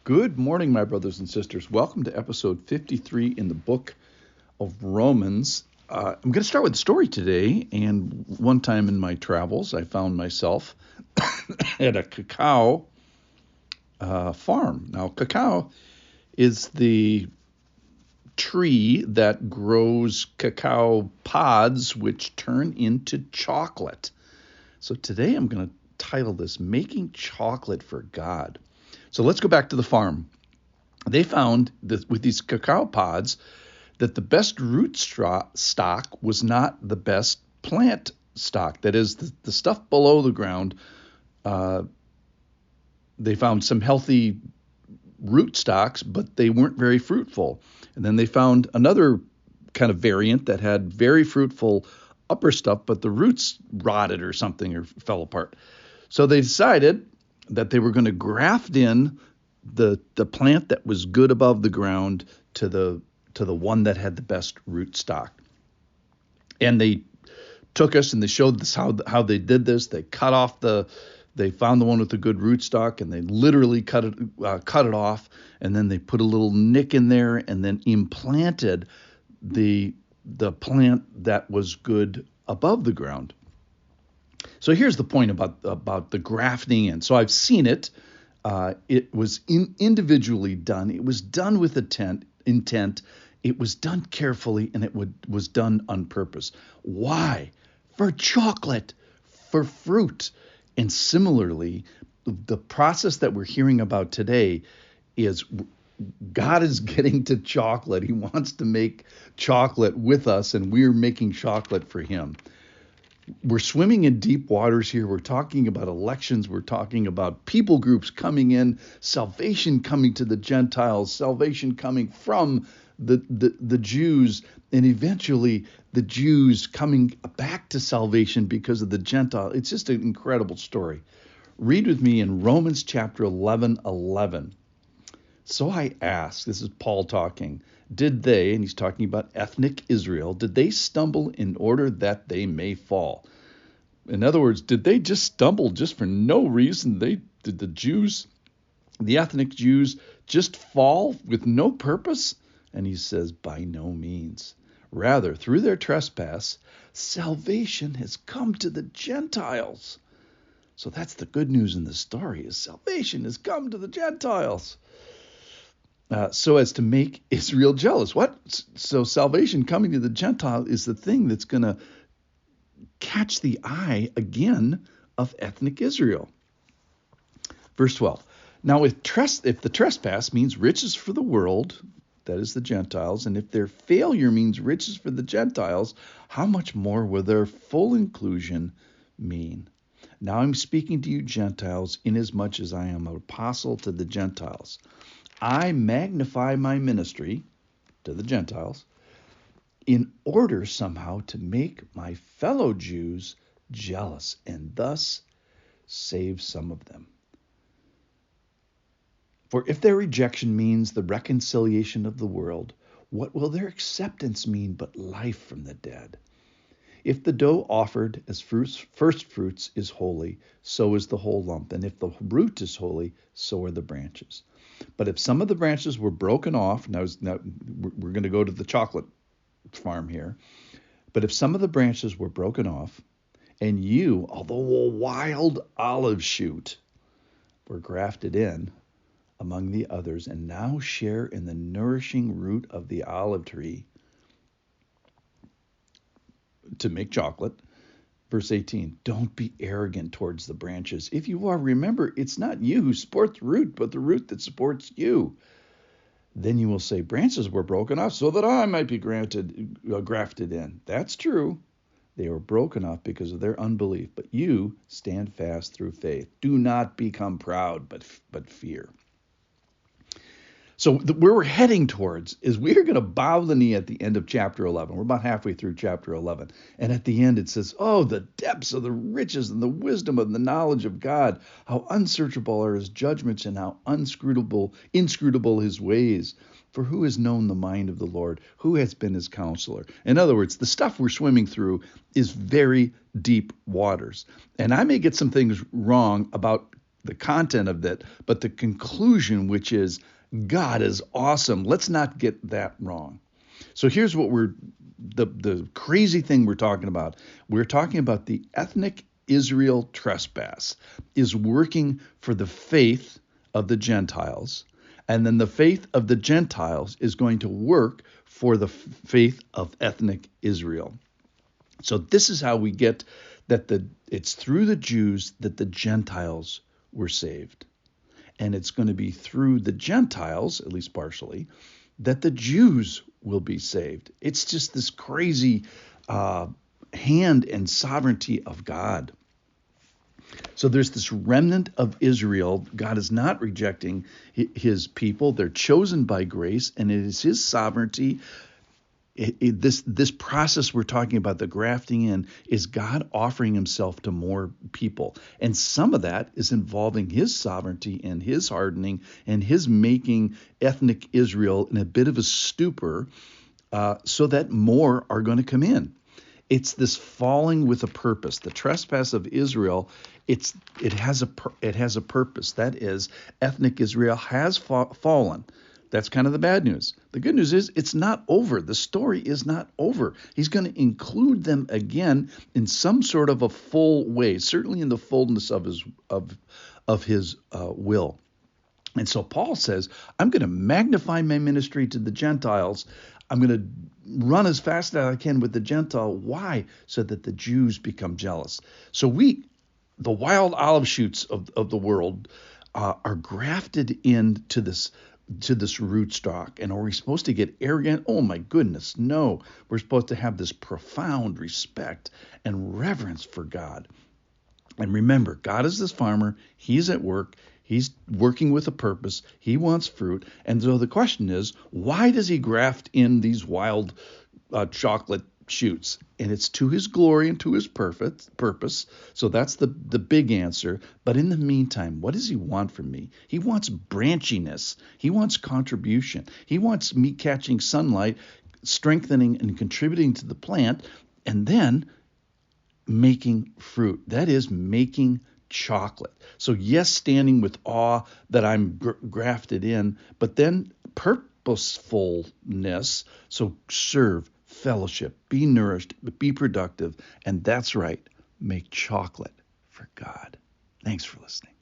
Good morning, my brothers and sisters. Welcome to episode 53 in the book of Romans. I'm going to start with a story today. And one time in my travels, I found myself at a cacao farm. Now, cacao is the tree that grows cacao pods, which turn into chocolate. So today I'm going to title this Making Chocolate for God. So let's go back to the farm. They found that with these cacao pods that the best root stock was not the best plant stock. That is, the stuff below the ground, they found some healthy root stocks, but they weren't very fruitful. And then they found another kind of variant that had very fruitful upper stuff, but the roots rotted or something or fell apart. So they decided that they were going to graft in the plant that was good above the ground to the one that had the best root stock. And they took us and they showed us how they did this. They they found the one with the good root stock and they literally cut it off, and then they put a little nick in there and then implanted the plant that was good above the ground. So here's the point about the grafting in. So I've seen it. It was individually done. It was done with intent. It was done carefully, and it was done on purpose. Why? For chocolate, for fruit. And similarly, the process that we're hearing about today is God is getting to chocolate. He wants to make chocolate with us, and we're making chocolate for him. We're swimming in deep waters here. We're talking about elections. We're talking about people groups coming in, salvation coming to the Gentiles, salvation coming from the Jews, and eventually the Jews coming back to salvation because of the Gentile. It's just an incredible story. Read with me in Romans chapter 11:11. So I ask, this is Paul talking, did they, and he's talking about ethnic Israel, did they stumble in order that they may fall? In other words, did they just stumble just for no reason? Did the Jews, the ethnic Jews, just fall with no purpose? And he says, by no means. Rather, through their trespass, salvation has come to the Gentiles. So that's the good news in the story, is salvation has come to the Gentiles. So as to make Israel jealous. What? So salvation coming to the Gentile is the thing that's going to catch the eye again of ethnic Israel. Verse 12. Now, if the trespass means riches for the world, that is the Gentiles, and if their failure means riches for the Gentiles, how much more will their full inclusion mean? Now I'm speaking to you Gentiles, inasmuch as I am an apostle to the Gentiles. I magnify my ministry to the Gentiles in order somehow to make my fellow Jews jealous and thus save some of them. For if their rejection means the reconciliation of the world, what will their acceptance mean but life from the dead? If the dough offered as first fruits is holy, so is the whole lump. And if the root is holy, so are the branches. But if some of the branches were broken off, now we're going to go to the chocolate farm here. But if some of the branches were broken off, and you, although a wild olive shoot, were grafted in among the others, and now share in the nourishing root of the olive tree to make chocolate. Verse 18, don't be arrogant towards the branches. If you are, remember, it's not you who supports the root, but the root that supports you. Then you will say, branches were broken off so that I might be grafted in. That's true. They were broken off because of their unbelief, but you stand fast through faith. Do not become proud, but fear. So where we're heading towards is we're going to bow the knee at the end of chapter 11. We're about halfway through chapter 11. And at the end it says, oh, the depths of the riches and the wisdom of the knowledge of God. How unsearchable are his judgments and how inscrutable his ways. For who has known the mind of the Lord? Who has been his counselor? In other words, the stuff we're swimming through is very deep waters. And I may get some things wrong about the content of that, but the conclusion, which is God is awesome. Let's not get that wrong. So here's what the crazy thing we're talking about. We're talking about the ethnic Israel trespass is working for the faith of the Gentiles, and then the faith of the Gentiles is going to work for the faith of ethnic Israel. So this is how we get that it's through the Jews that the Gentiles were saved. And it's going to be through the Gentiles, at least partially, that the Jews will be saved. It's just this crazy hand and sovereignty of God. So there's this remnant of Israel. God is not rejecting his people. They're chosen by grace, and it is his sovereignty. This process we're talking about, the grafting in, is God offering himself to more people. And some of that is involving his sovereignty and his hardening and his making ethnic Israel in a bit of a stupor so that more are going to come in. It's this falling with a purpose. The trespass of Israel, it has a purpose. That is, ethnic Israel has fallen. That's kind of the bad news. The good news is it's not over. The story is not over. He's going to include them again in some sort of a full way, certainly in the fullness of his will. And so Paul says, I'm going to magnify my ministry to the Gentiles. I'm going to run as fast as I can with the Gentile. Why? So that the Jews become jealous. So the wild olive shoots of the world, are grafted into this rootstock. And are we supposed to get arrogant? Oh my goodness, no. We're supposed to have this profound respect and reverence for God. And remember, God is this farmer. He's at work. He's working with a purpose. He wants fruit. And so the question is, why does he graft in these wild chocolate shoots? And it's to his glory and to his purpose. So that's the big answer. But in the meantime, what does he want from me? He wants branchiness. He wants contribution. He wants me catching sunlight, strengthening and contributing to the plant, and then making fruit. That is making chocolate. So yes, standing with awe that I'm grafted in, but then purposefulness. So serve, fellowship, be nourished, be productive, and that's right, make chocolate for God. Thanks for listening.